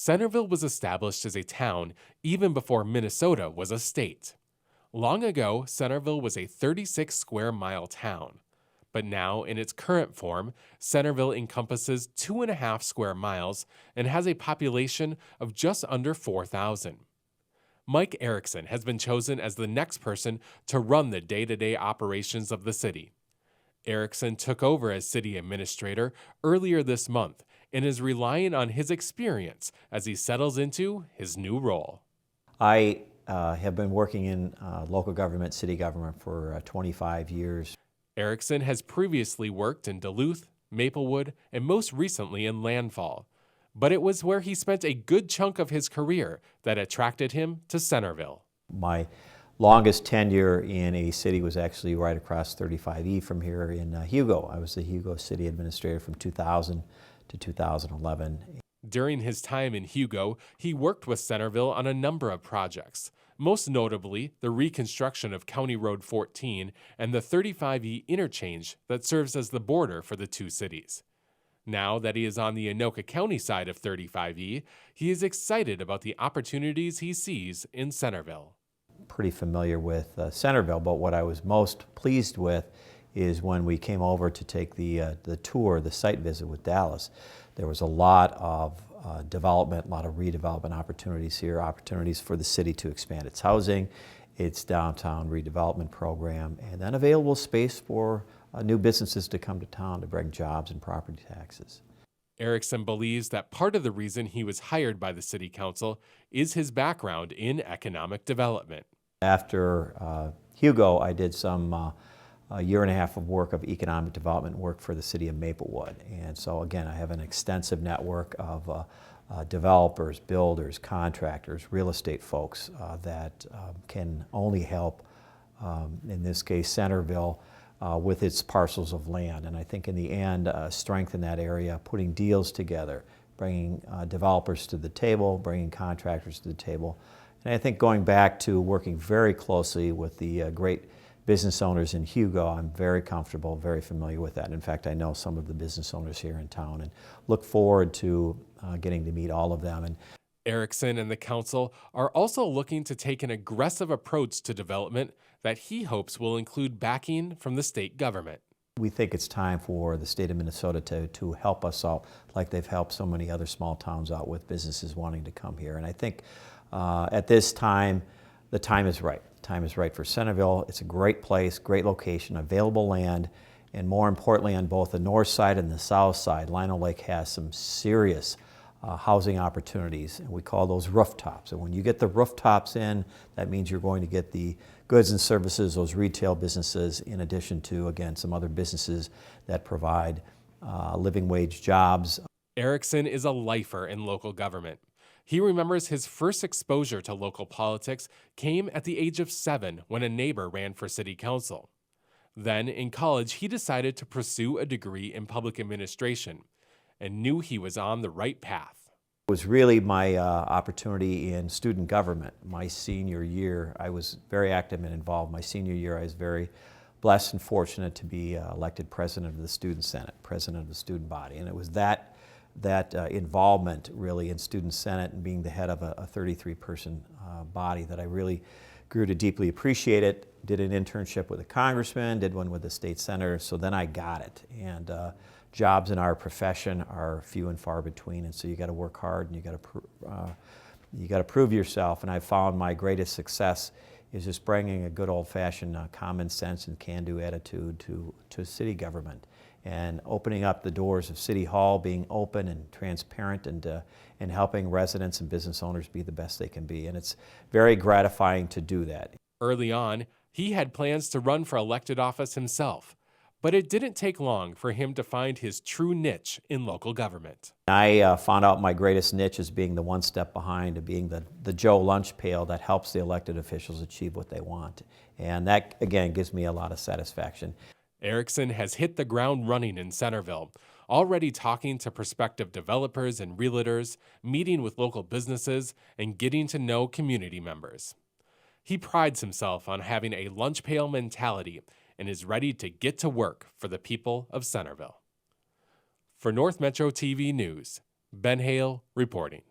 Centerville was established as a town even before Minnesota was a state. Long ago, Centerville was a 36 square mile town. But now, in its current form, Centerville encompasses 2.5 square miles and has a population of just under 4,000. Mike Erickson has been chosen as the next person to run the day-to-day operations of the city. Erickson took over as city administrator earlier this month and is relying on his experience as he settles into his new role. I have been working in local government, city government for 25 years. Erickson has previously worked in Duluth, Maplewood, and most recently in Landfall. But it was where he spent a good chunk of his career that attracted him to Centerville. My longest tenure in a city was actually right across 35E from here in Hugo. I was the Hugo city administrator from 2000 to 2011. During his time in Hugo, he worked with Centerville on a number of projects, most notably the reconstruction of County Road 14 and the 35E interchange that serves as the border for the two cities. Now that he is on the Anoka County side of 35E, he is excited about the opportunities he sees in Centerville. Pretty familiar with Centerville, but what I was most pleased with is when we came over to take the tour, the site visit with Dallas. There was a lot of development, a lot of redevelopment opportunities here, opportunities for the city to expand its housing, its downtown redevelopment program, and then available space for new businesses to come to town to bring jobs and property taxes. Erickson believes that part of the reason he was hired by the city council is his background in economic development. After Hugo, I did some a year and a half of work of economic development work for the city of Maplewood. And so again, I have an extensive network of developers, builders, contractors, real estate folks that can only help, in this case, Centerville, with its parcels of land. And I think in the end, strengthen that area, putting deals together, bringing developers to the table, bringing contractors to the table. And I think going back to working very closely with the great business owners in Hugo, I'm very comfortable, very familiar with that. In fact, I know some of the business owners here in town and look forward to getting to meet all of them. And Erickson and the council are also looking to take an aggressive approach to development that he hopes will include backing from the state government. We think it's time for the state of Minnesota to help us out like they've helped so many other small towns out with businesses wanting to come here. And I think at this time, the time is right. The time is right for Centerville. It's a great place, great location, available land, and more importantly, on both the north side and the south side, Lino Lake has some serious housing opportunities, and we call those rooftops. And when you get the rooftops in, that means you're going to get the goods and services, those retail businesses, in addition to, again, some other businesses that provide living wage jobs. Erickson is a lifer in local government. He remembers his first exposure to local politics came at the age of 7 when a neighbor ran for city council. Then, in college, he decided to pursue a degree in public administration and knew he was on the right path. It was really my opportunity in student government. My senior year, I was very active and involved. My senior year, I was very blessed and fortunate to be elected president of the Student Senate, president of the student body. And it was that involvement really in Student Senate and being the head of a 33-person body that I really grew to deeply appreciate it. Did an internship with a congressman, did one with a state senator, so then I got it. And jobs in our profession are few and far between, and so you got to work hard and you got to prove yourself. And I found my greatest success is just bringing a good old-fashioned common sense and can-do attitude to city government, and opening up the doors of City Hall, being open and transparent, and helping residents and business owners be the best they can be. And it's very gratifying to do that. Early on, he had plans to run for elected office himself, but it didn't take long for him to find his true niche in local government. I found out my greatest niche is being the one step behind, being the Joe lunch pail that helps the elected officials achieve what they want. And that, again, gives me a lot of satisfaction. Erickson has hit the ground running in Centerville, already talking to prospective developers and realtors, meeting with local businesses, and getting to know community members. He prides himself on having a lunch pail mentality and is ready to get to work for the people of Centerville. For North Metro TV News, Ben Hayle reporting.